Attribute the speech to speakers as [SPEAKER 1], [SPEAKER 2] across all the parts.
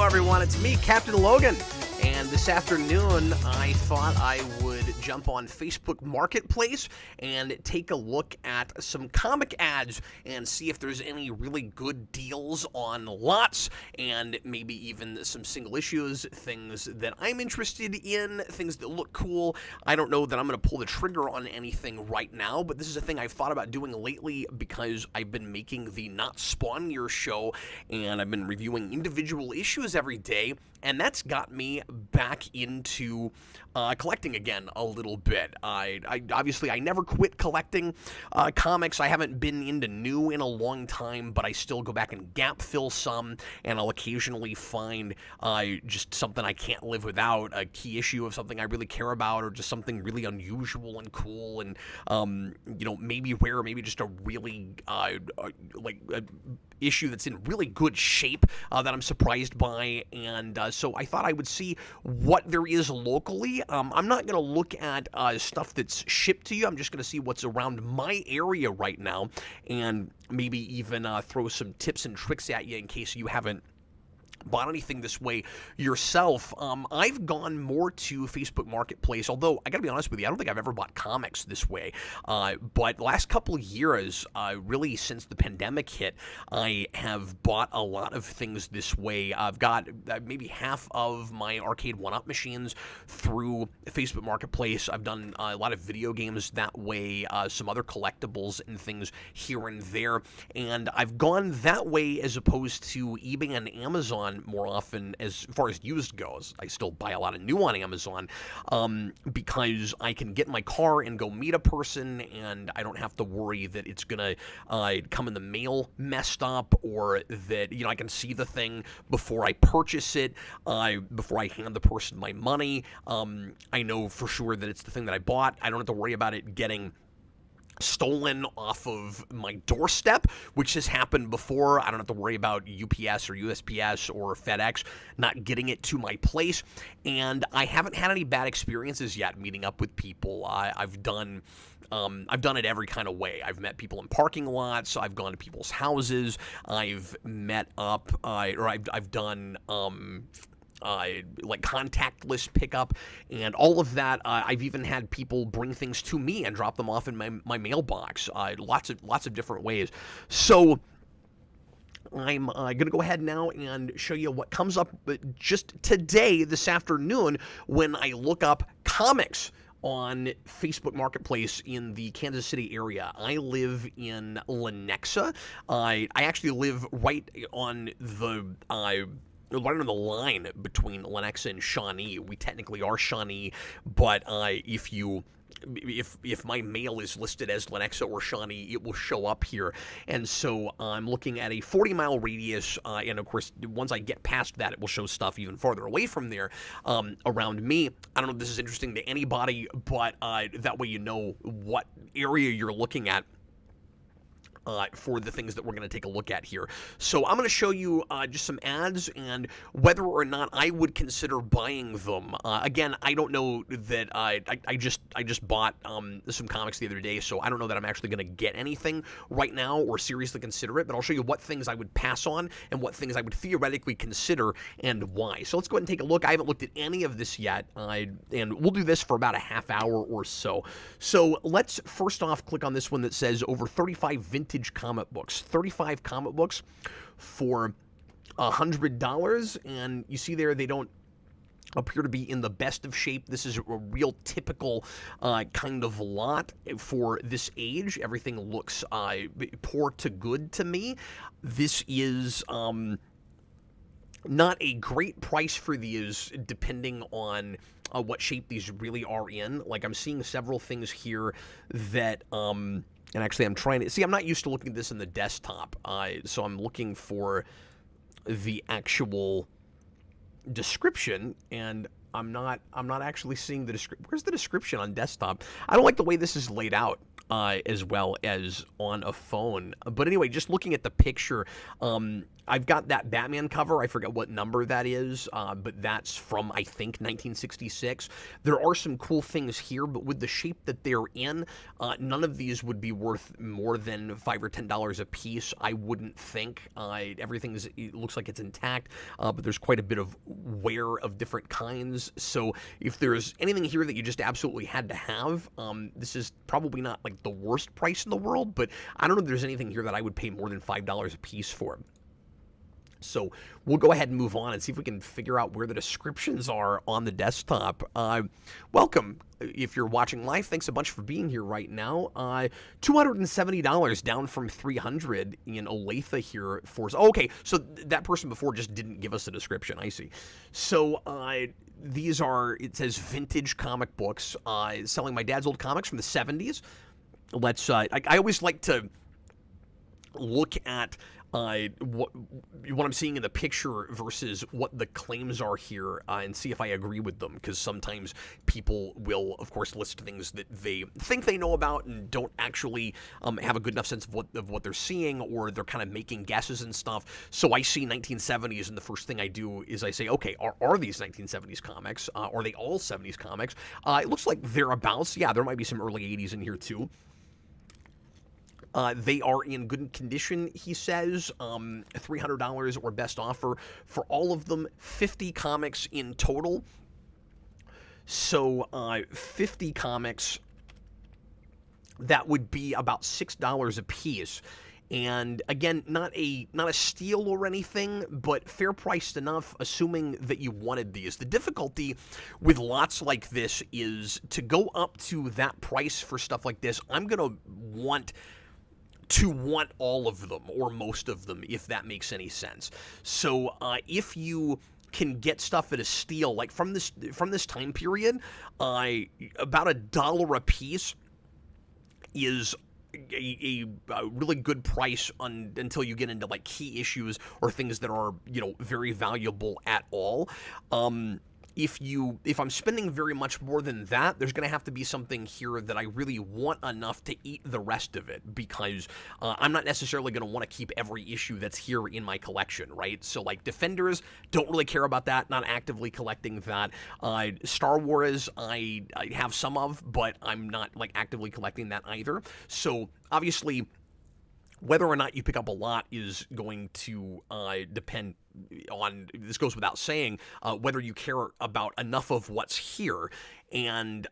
[SPEAKER 1] everyone. It's me, Captain Logan. And this afternoon, I thought I would jump on Facebook Marketplace and take a look at some comic ads and see if there's any really good deals on lots and maybe even some single issues, things that I'm interested in, things that look cool. I don't know that I'm going to pull the trigger on anything right now, but this is a thing I've thought about doing lately because I've been making the Not Spawn Year show and I've been reviewing individual issues every day, and that's got me back into collecting again a little bit. I obviously never quit collecting comics. I haven't been into new in a long time, but I still go back and gap fill some, and I'll occasionally find just something I can't live without, a key issue of something I really care about, or just something really unusual and cool, and maybe rare, maybe just a really issue that's in really good shape that I'm surprised by, and so I thought I would see what there is locally. I'm not going to look at stuff that's shipped to you. I'm just going to see what's around my area right now, and maybe even throw some tips and tricks at you in case you haven't bought anything this way yourself. I've gone more to Facebook Marketplace, although I gotta be honest with you, I don't think I've ever bought comics this way. But the last couple of years, really since the pandemic hit, I have bought a lot of things this way. I've got maybe half of my arcade 1-up machines through Facebook Marketplace. I've done a lot of video games that way, some other collectibles and things here and there, and I've gone that way as opposed to eBay and Amazon more often as far as used goes. I still buy a lot of new on Amazon because I can get in my car and go meet a person, and I don't have to worry that it's going to come in the mail messed up, or that I can see the thing before I purchase it, before I hand the person my money. I know for sure that it's the thing that I bought. I don't have to worry about it getting stolen off of my doorstep, which has happened before. I don't have to worry about UPS or USPS or FedEx not getting it to my place, and I haven't had any bad experiences yet meeting up with people. I've done it every kind of way. I've met people in parking lots. I've gone to people's houses. I've met up, I've done like contactless pickup and all of that. I've even had people bring things to me and drop them off in my mailbox. Lots of different ways. So I'm going to go ahead now and show you what comes up just today, this afternoon, when I look up comics on Facebook Marketplace in the Kansas City area. I live in Lenexa. I actually live right on the line between Lenexa and Shawnee. We technically are Shawnee, but if my mail is listed as Lenexa or Shawnee, it will show up here. And so I'm looking at a 40-mile radius, and of course, once I get past that, it will show stuff even farther away from there around me. I don't know if this is interesting to anybody, but that way you know what area you're looking at for the things that we're going to take a look at here. So I'm going to show you just some ads and whether or not I would consider buying them. Again, I don't know that I just bought some comics the other day, so I don't know that I'm actually going to get anything right now or seriously consider it, but I'll show you what things I would pass on and what things I would theoretically consider and why. So let's go ahead and take a look. I haven't looked at any of this yet, and we'll do this for about a half hour or so. So let's first off click on this one that says over 35 vintage comic books. 35 comic books for $100, and you see there they don't appear to be in the best of shape. This is a real typical kind of lot for this age. Everything looks poor to good to me. This is not a great price for these, depending on what shape these really are in. Like, I'm seeing several things here that and actually, I'm trying to see. I'm not used to looking at this in the desktop, so I'm looking for the actual description, and I'm not actually seeing the description. Where's the description on desktop? I don't like the way this is laid out as well as on a phone. But anyway, just looking at the picture, I've got that Batman cover. I forget what number that is, but that's from, I think, 1966. There are some cool things here, but with the shape that they're in, none of these would be worth more than $5 or $10 a piece, I wouldn't think. It looks like it's intact, but there's quite a bit of wear of different kinds. So if there's anything here that you just absolutely had to have, this is probably not like the worst price in the world, but I don't know if there's anything here that I would pay more than $5 a piece for. So we'll go ahead and move on and see if we can figure out where the descriptions are on the desktop. Welcome. If you're watching live, thanks a bunch for being here right now. $270 down from $300 in Olathe here for... Oh, okay, so that person before just didn't give us a description. I see. So these are, it says vintage comic books, selling my dad's old comics from the 70s. Let's, I always like to look at what I'm seeing in the picture versus what the claims are here, and see if I agree with them, because sometimes people will, of course, list things that they think they know about and don't actually have a good enough sense of what they're seeing, or they're kind of making guesses and stuff. So I see 1970s, and the first thing I do is I say, okay, are these 1970s comics? Are they all 70s comics? It looks like thereabouts. Yeah, there might be some early 80s in here too. They are in good condition, he says. $300 or best offer for all of them. 50 comics in total. So 50 comics, that would be about $6 a piece. And again, not a steal or anything, but fair priced enough, assuming that you wanted these. The difficulty with lots like this is to go up to that price for stuff like this. I'm going to want all of them, or most of them, if that makes any sense. So if you can get stuff at a steal, like from this time period, about $1 a piece is a really good price until you get into like key issues or things that are, very valuable at all. If I'm spending very much more than that, there's going to have to be something here that I really want enough to eat the rest of it, because I'm not necessarily going to want to keep every issue that's here in my collection, right? So like Defenders, don't really care about that, not actively collecting that. Star Wars, I have some of, but I'm not like actively collecting that either. So obviously, whether or not you pick up a lot is going to depend on, this goes without saying, whether you care about enough of what's here. And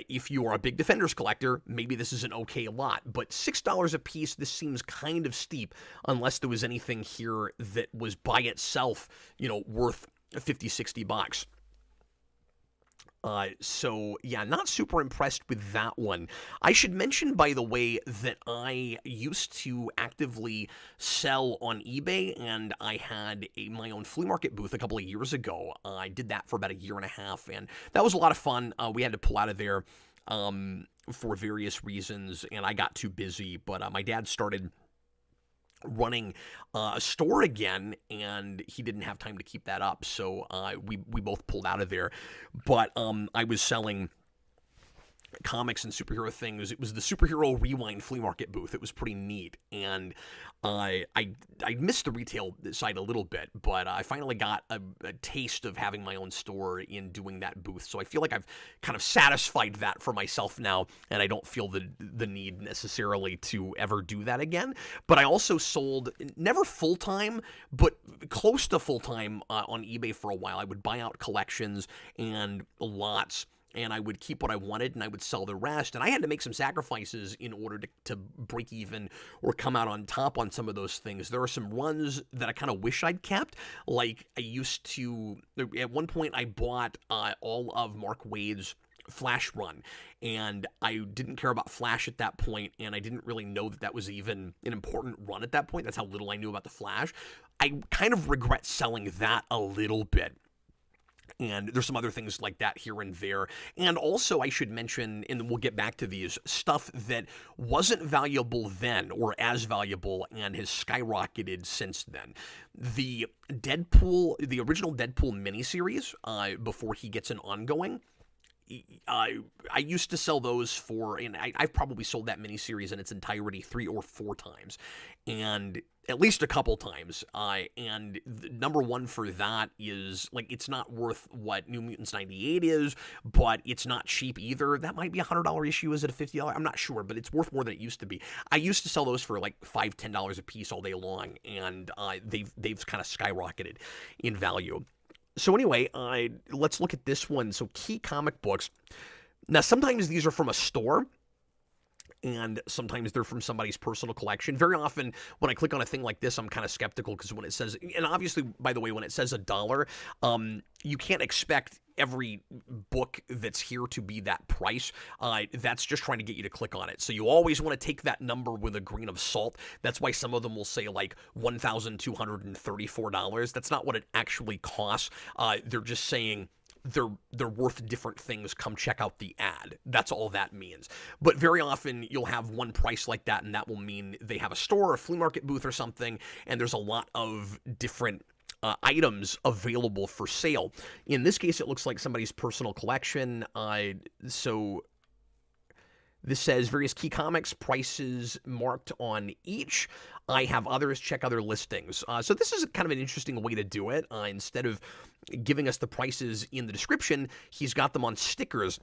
[SPEAKER 1] if you are a big Defenders collector, maybe this is an okay lot. But $6 a piece, this seems kind of steep, unless there was anything here that was by itself, worth 50, 60 bucks. So yeah, not super impressed with that one. I should mention, by the way, that I used to actively sell on eBay, and I had my own flea market booth a couple of years ago. I did that for about a year and a half, and that was a lot of fun. We had to pull out of there for various reasons, and I got too busy, but my dad started running a store again, and he didn't have time to keep that up, so we both pulled out of there. But I was selling comics and superhero things. It was the Superhero Rewind flea market booth. It was pretty neat, and I missed the retail side a little bit, but I finally got a taste of having my own store in doing that booth. So I feel like I've kind of satisfied that for myself now, and I don't feel the need necessarily to ever do that again. But I also sold, never full-time, but close to full-time on eBay for a while. I would buy out collections and lots, and I would keep what I wanted, and I would sell the rest. And I had to make some sacrifices in order to break even or come out on top on some of those things. There are some runs that I kind of wish I'd kept. Like, I used to, at one point, I bought all of Mark Waid's Flash run, and I didn't care about Flash at that point, and I didn't really know that was even an important run at that point. That's how little I knew about the Flash. I kind of regret selling that a little bit. And there's some other things like that here and there. And also, I should mention, and we'll get back to these, stuff that wasn't valuable then or as valuable and has skyrocketed since then. The original Deadpool miniseries, before he gets an ongoing, I used to sell those for, and I've probably sold that miniseries in its entirety 3 or 4 times. And at least a couple times. And number one for that is, like, it's not worth what New Mutants 98 is, but it's not cheap either. That might be a $100 issue. Is it a $50? I'm not sure, but it's worth more than it used to be. I used to sell those for like $5-10 a piece all day long, and they've kind of skyrocketed in value. So anyway, let's look at this one. So Key Comic Books. Now, sometimes these are from a store, and sometimes they're from somebody's personal collection. Very often, when I click on a thing like this, I'm kind of skeptical, because when it says, and obviously, by the way, when it says $1, you can't expect every book that's here to be that price. That's just trying to get you to click on it. So you always want to take that number with a grain of salt. That's why some of them will say like $1,234. That's not what it actually costs. They're just saying they're worth different things. Come check out the ad. That's all that means. But very often you'll have one price like that, and that will mean they have a store, a flea market booth or something, and there's a lot of different items available for sale. In this case, it looks like somebody's personal collection. So this says various Key Comics, prices marked on each. I have others, check other listings. So this is kind of an interesting way to do it. Instead of giving us the prices in the description, he's got them on stickers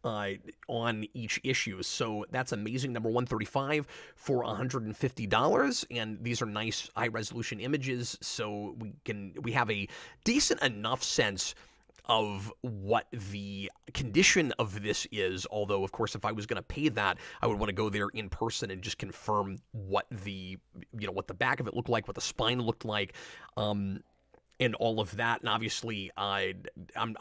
[SPEAKER 1] on each issue. So that's amazing. Number 135 for $150, and these are nice high resolution images, so we have a decent enough sense of what the condition of this is. Although, of course, if I was going to pay that, I would want to go there in person and just confirm what what the back of it looked like, what the spine looked like, and all of that. And obviously, I'm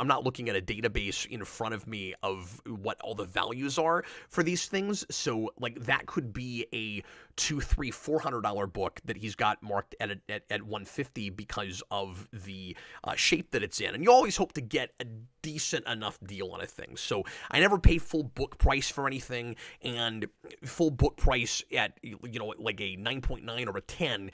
[SPEAKER 1] not looking at a database in front of me of what all the values are for these things. So, like, that could be a $200, $300, $400 book that he's got marked at $150 because of the shape that it's in. And you always hope to get a decent enough deal on a thing. So I never pay full book price for anything, and full book price at like a 9.9 or a 10,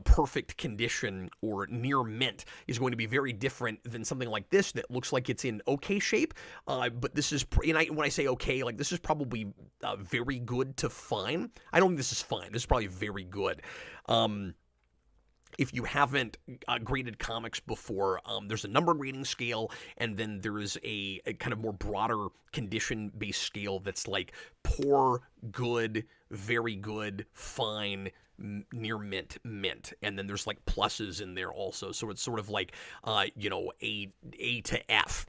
[SPEAKER 1] perfect condition or near mint is going to be very different than something like this that looks like it's in okay shape. But this is, when I say okay, like, this is probably very good to fine. I don't think this is fine. This is probably very good. If you haven't graded comics before, there's a number grading scale, and then there is a kind of more broader condition-based scale that's like poor, good, very good, fine, near mint, and then there's like pluses in there also. So it's sort of like A to F.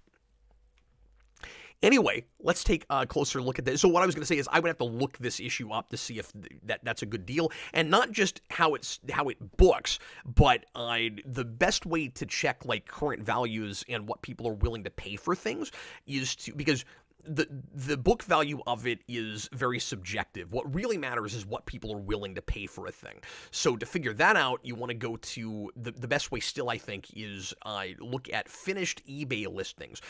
[SPEAKER 1] Anyway, let's take a closer look at this. So what I was going to say is I would have to look this issue up to see if that's a good deal, and not just how it books, but the best way to check like current values and what people are willing to pay for things is because the book value of it is very subjective. What really matters is what people are willing to pay for a thing. So to figure that out, you want to go to the best way still, I think, is look at finished eBay listings.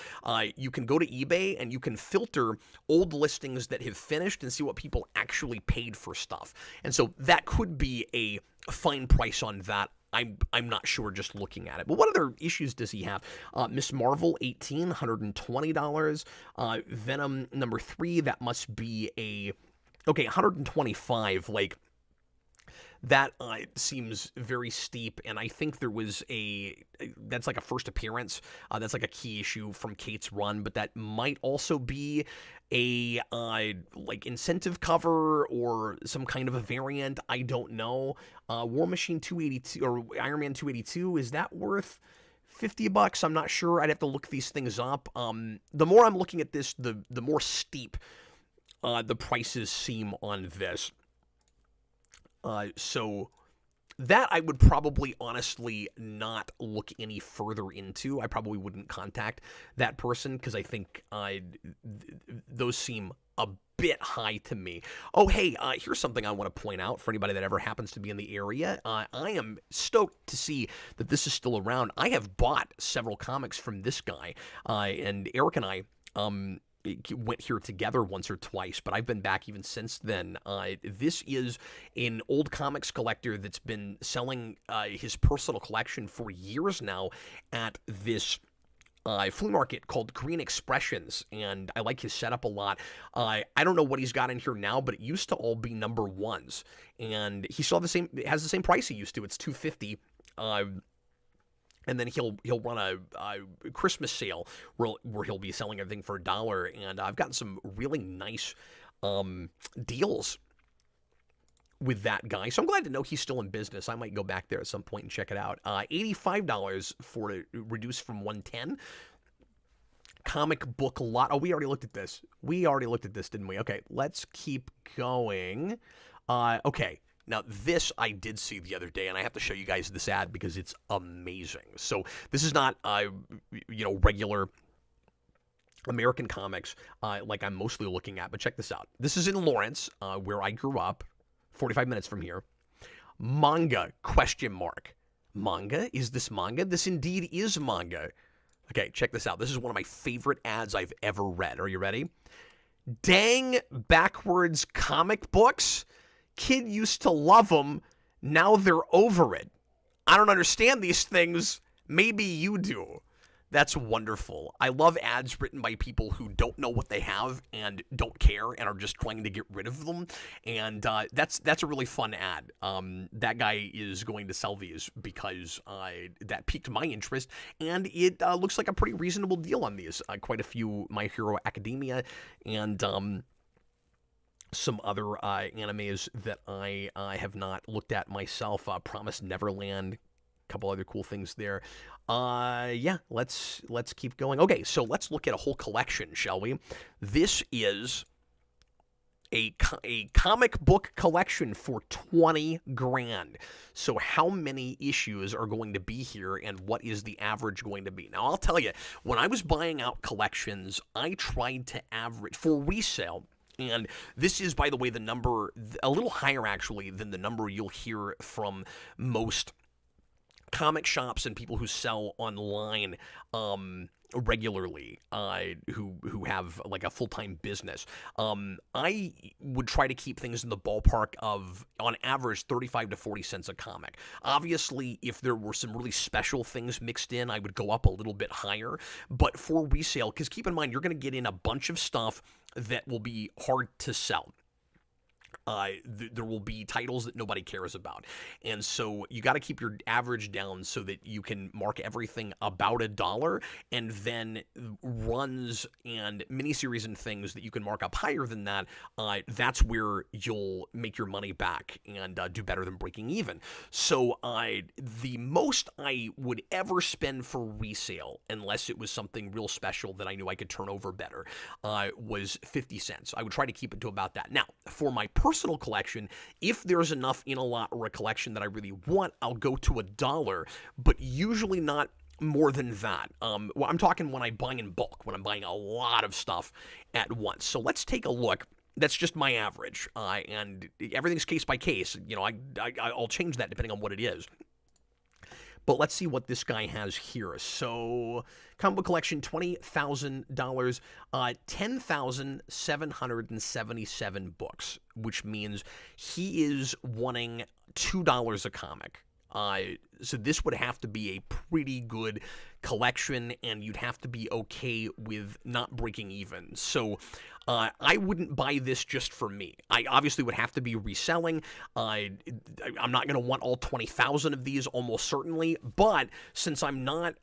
[SPEAKER 1] You can go to eBay and you can filter old listings that have finished and see what people actually paid for stuff. And so that could be a fine price on that. I'm not sure just looking at it. But what other issues does he have? Miss Marvel 18, $120. Venom number 3, that must be $125. Like, that seems very steep, and I think there was that's like a first appearance. That's like a key issue from Kate's run, but that might also be a like incentive cover or some kind of a variant. I don't know. War Machine 282 or Iron Man 282, is that worth $50? I'm not sure. I'd have to look these things up. The more I'm looking at this, the more steep the prices seem on this. So that I would probably honestly not look any further into. I probably wouldn't contact that person because I think those seem a bit high to me. Oh, hey, here's something I want to point out for anybody that ever happens to be in the area. I am stoked to see that this is still around. I have bought several comics from this guy, and Eric and I went here together once or twice, but I've been back even since then. This is an old comics collector that's been selling his personal collection for years now at this flea market called Green Expressions, and I like his setup a lot. I don't know what he's got in here now, but it used to all be number ones, and he still it has the same price he used to. It's $250. And then he'll run a Christmas sale where he'll be selling everything for $1, and I've gotten some really nice deals with that guy. So I'm glad to know he's still in business. I might go back there at some point and check it out. $85 for it, reduced from $110. Comic book lot. Oh, we already looked at this. Didn't we? Okay, let's keep going. Okay. Now, this I did see the other day, and I have to show you guys this ad because it's amazing. So this is not, regular American comics like I'm mostly looking at, but check this out. This is in Lawrence, where I grew up, 45 minutes from here. Manga, ? Manga? Is this manga? This indeed is manga. Okay, check this out. This is one of my favorite ads I've ever read. Are you ready? Dang backwards comic books? Kid used to love them. Now they're over it. I don't understand these things. Maybe you do. That's wonderful. I love ads written by people who don't know what they have and don't care and are just trying to get rid of them. And that's a really fun ad. That guy is going to sell these because that piqued my interest, and it looks like a pretty reasonable deal on these. Quite a few My Hero Academia and some other animes that I have not looked at myself. Promised Neverland, a couple other cool things there. Yeah, let's keep going. Okay, so let's look at a whole collection, shall we? This is a comic book collection for 20 grand. So how many issues are going to be here, and what is the average going to be? Now, I'll tell you, when I was buying out collections, I tried to average, for resale, and this is, by the way, the number, a little higher actually than the number you'll hear from most comic shops and people who sell online regularly, who have like a full-time business. I would try to keep things in the ballpark of, on average, 35 to 40 cents a comic. Obviously, if there were some really special things mixed in, I would go up a little bit higher. But for resale, because keep in mind, you're going to get in a bunch of stuff that will be hard to sell. There will be titles that nobody cares about. And so you got to keep your average down so that you can mark everything about $1, and then runs and miniseries and things that you can mark up higher than that. That's where you'll make your money back and do better than breaking even. So the most I would ever spend for resale, unless it was something real special that I knew I could turn over better, was 50 cents. I would try to keep it to about that. Now, for my personal collection, if there's enough in a lot or a collection that I really want, I'll go to $1, but usually not more than that. Well, I'm talking when I buy in bulk, when I'm buying a lot of stuff at once. So let's take a look. That's just my average, and everything's case by case. You know, I'll change that depending on what it is. But let's see what this guy has here. So, comic book collection, $20,000, 10,777 books, which means he is wanting $2 a comic. So this would have to be a pretty good collection, and you'd have to be okay with not breaking even. So I wouldn't buy this just for me. I obviously would have to be reselling. I'm not going to want all 20,000 of these, almost certainly. But since I'm not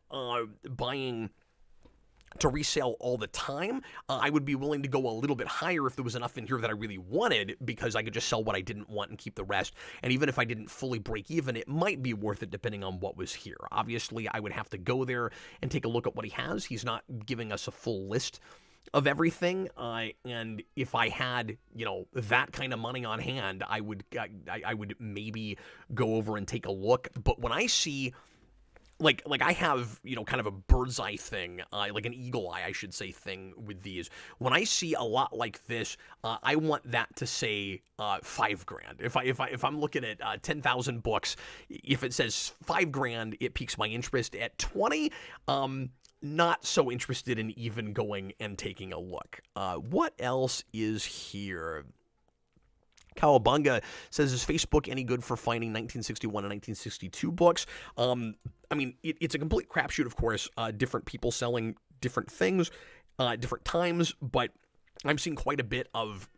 [SPEAKER 1] buying to resale all the time, I would be willing to go a little bit higher if there was enough in here that I really wanted, because I could just sell what I didn't want and keep the rest. And even if I didn't fully break even, it might be worth it depending on what was here. Obviously, I would have to go there and take a look at what he has. He's not giving us a full list of everything, and if I had, that kind of money on hand, I would maybe go over and take a look. But when I see, like I have, kind of a bird's eye thing, like an eagle eye, I should say, thing with these. When I see a lot like this, I want that to say $5,000. If I'm looking at 10,000 books, if it says $5,000, it piques my interest. At 20, not so interested in even going and taking a look. What else is here? Cowabunga says, is Facebook any good for finding 1961 and 1962 books? I mean, it's a complete crapshoot, of course. Different people selling different things, different times, but I'm seeing quite a bit of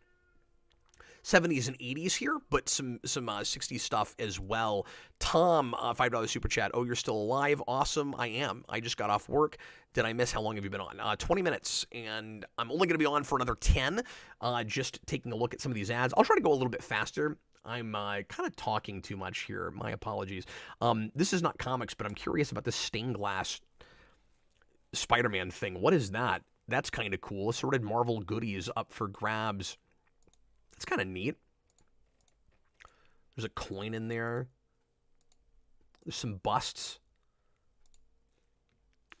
[SPEAKER 1] 70s and 80s here, but some 60s stuff as well. Tom, $5 super chat. Oh, you're still alive. Awesome. I am. I just got off work. Did I miss? How long have you been on? 20 minutes, and I'm only going to be on for another 10, just taking a look at some of these ads. I'll try to go a little bit faster. I'm kind of talking too much here. My apologies. This is not comics, but I'm curious about this stained glass Spider-Man thing. What is that? That's kind of cool. Assorted Marvel goodies up for grabs. That's kind of neat. There's a coin in there. There's some busts.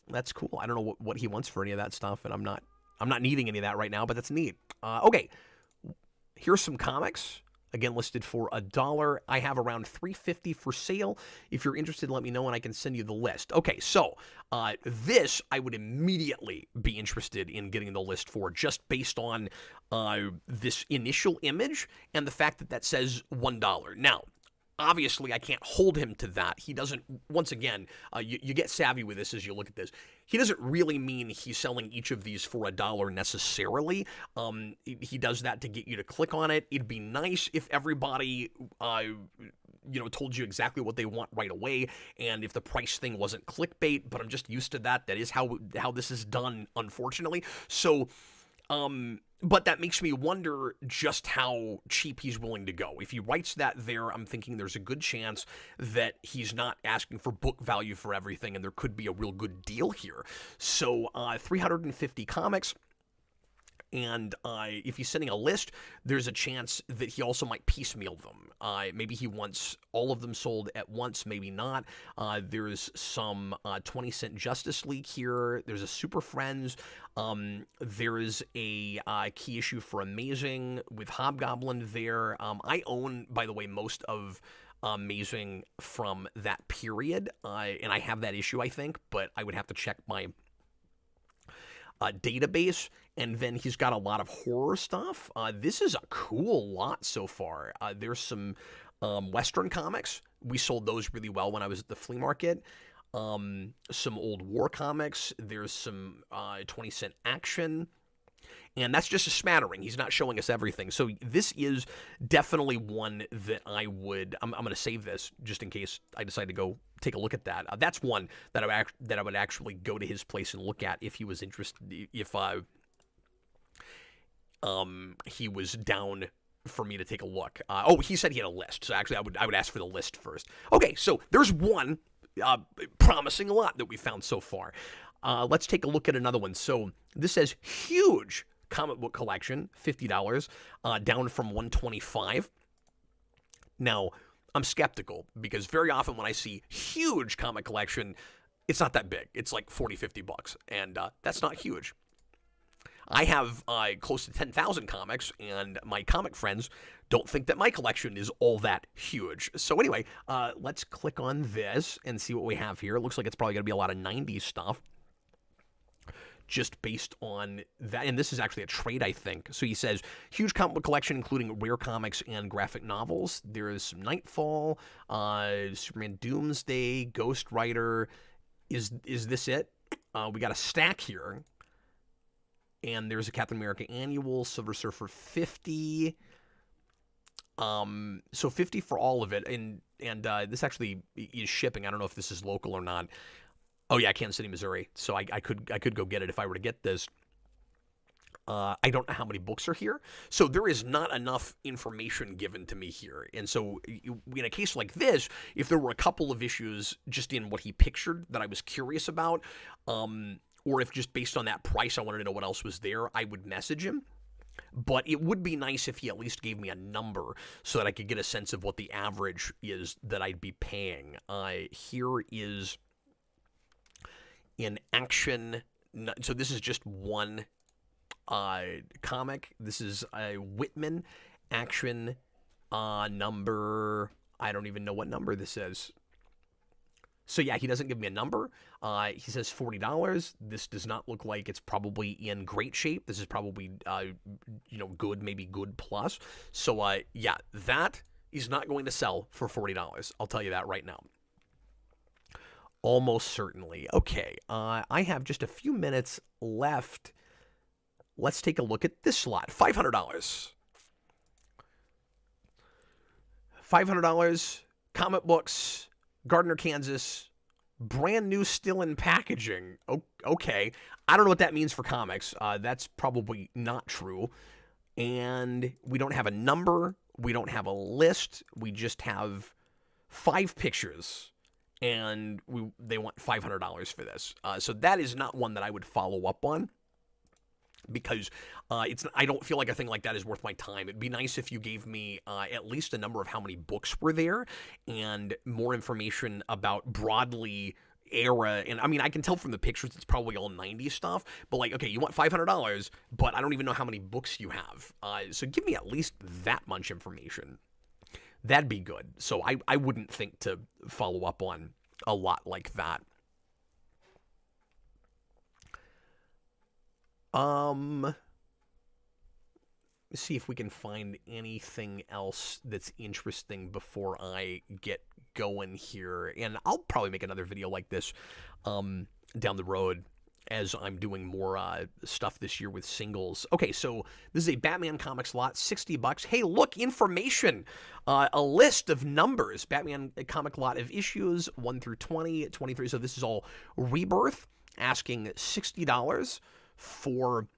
[SPEAKER 1] That's cool. I don't know what he wants for any of that stuff, and I'm not needing any of that right now, but that's neat. Okay, here's some comics. Again, listed for $1. I have around $3.50 for sale. If you're interested, let me know and I can send you the list. Okay, so this I would immediately be interested in getting the list for, just based on this initial image and the fact that says $1. Now, obviously, I can't hold him to that. He doesn't, once again, you get savvy with this as you look at this. He doesn't really mean he's selling each of these for $1 necessarily. He does that to get you to click on it. It'd be nice if everybody, told you exactly what they want right away, and if the price thing wasn't clickbait, but I'm just used to that. That is how this is done, unfortunately. So, but that makes me wonder just how cheap he's willing to go. If he writes that there, I'm thinking there's a good chance that he's not asking for book value for everything, and there could be a real good deal here. So 350 comics. And if he's sending a list, there's a chance that he also might piecemeal them. Maybe he wants all of them sold at once, maybe not. There's some 20-cent Justice League here. There's a Super Friends. There is a key issue for Amazing with Hobgoblin there. I own, by the way, most of Amazing from that period, and I have that issue, I think, but I would have to check my database. And then he's got a lot of horror stuff. This is a cool lot so far. There's some Western comics. We sold those really well when I was at the flea market. Some old war comics. There's some 20-cent action. And that's just a smattering. He's not showing us everything. So this is definitely one that I'm going to save this just in case I decide to go take a look at that. That's one that I would actually go to his place and look at if he was interested, if he was down for me to take a look. He said he had a list. So actually I would ask for the list first. Okay, so there's one promising lot that we found so far. Let's take a look at another one. So this says huge comic book collection, $50, down from $125. Now, I'm skeptical because very often when I see huge comic collection, it's not that big. It's like $40-50, and that's not huge. I have close to 10,000 comics, and my comic friends don't think that my collection is all that huge. So anyway, let's click on this and see what we have here. It looks like it's probably going to be a lot of 90s stuff, just based on that. And this is actually a trade, I think. So he says, huge comic book collection, including rare comics and graphic novels. There's some Nightfall, Superman Doomsday, Ghost Rider. Is this it? We got a stack here. And there's a Captain America Annual, Silver Surfer 50. So 50 for all of it. And this actually is shipping. I don't know if this is local or not. Oh yeah, Kansas City, Missouri. So I could go get it if I were to get this. I don't know how many books are here. So there is not enough information given to me here. And so in a case like this, if there were a couple of issues just in what he pictured that I was curious about, or if just based on that price I wanted to know what else was there, I would message him. But it would be nice if he at least gave me a number so that I could get a sense of what the average is that I'd be paying. Here is in action. So this is just one comic. This is a Whitman action number. I don't even know what number this is. So yeah, he doesn't give me a number. He says $40. This does not look like it's probably in great shape. This is probably, good, maybe good plus. So yeah, that is not going to sell for $40. I'll tell you that right now. Almost certainly. Okay, I have just a few minutes left. Let's take a look at this lot. $500. $500. Comic books. Gardner, Kansas, brand new, still in packaging. Okay. I don't know what that means for comics. That's probably not true. And we don't have a number. We don't have a list. We just have 5 pictures. And they want $500 for this. So that is not one that I would follow up on. Because I don't feel like a thing like that is worth my time. It'd be nice if you gave me at least a number of how many books were there and more information about broadly era. And I mean, I can tell from the pictures it's probably all 90s stuff. But like, okay, you want $500, but I don't even know how many books you have. So give me at least that much information. That'd be good. So I wouldn't think to follow up on a lot like that. Let's see if we can find anything else that's interesting before I get going here. And I'll probably make another video like this down the road as I'm doing more stuff this year with singles. Okay, so this is a Batman Comics lot, $60. Hey, look, information. A list of numbers. Batman comic lot of issues, 1 through 20, 23. So this is all Rebirth, asking $60 for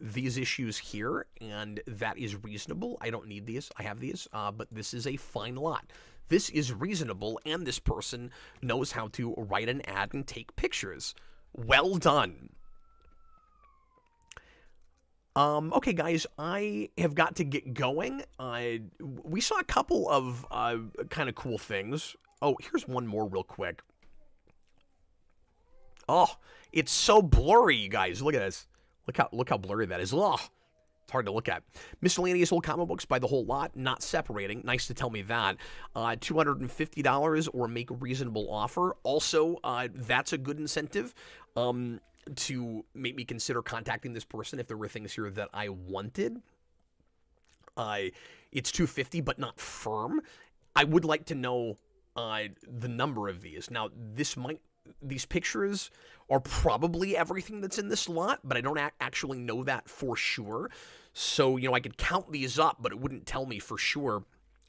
[SPEAKER 1] these issues here, and that is reasonable. I don't need these. I have these, but this is a fine lot. This is reasonable, and this person knows how to write an ad and take pictures. Well done. Okay, guys, I have got to get going. We saw a couple of kind of cool things. Oh, here's one more real quick. Oh, it's so blurry, you guys. Look at this. Look how blurry that is. Oh, it's hard to look at. Miscellaneous old comic books by the whole lot, not separating. Nice to tell me that. $250 or make a reasonable offer. Also, that's a good incentive to make me consider contacting this person if there were things here that I wanted. It's $250, but not firm. I would like to know the number of these. Now, these pictures are probably everything that's in this lot, but I don't actually know that for sure. So, I could count these up, but it wouldn't tell me for sure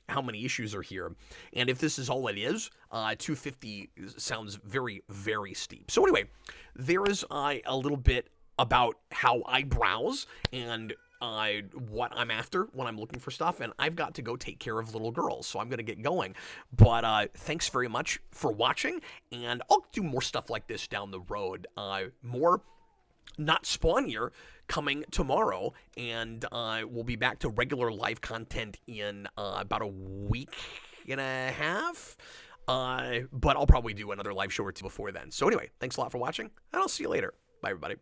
[SPEAKER 1] how many issues are here. And if this is all it is, $250 sounds very, very steep. So anyway, there is a little bit about how I browse and what I'm after when I'm looking for stuff, and I've got to go take care of little girls, so I'm going to get going. But thanks very much for watching, and I'll do more stuff like this down the road. More Not Spawnier coming tomorrow, and we'll be back to regular live content in about a week and a half. But I'll probably do another live show or two before then. So anyway, thanks a lot for watching, and I'll see you later. Bye, everybody.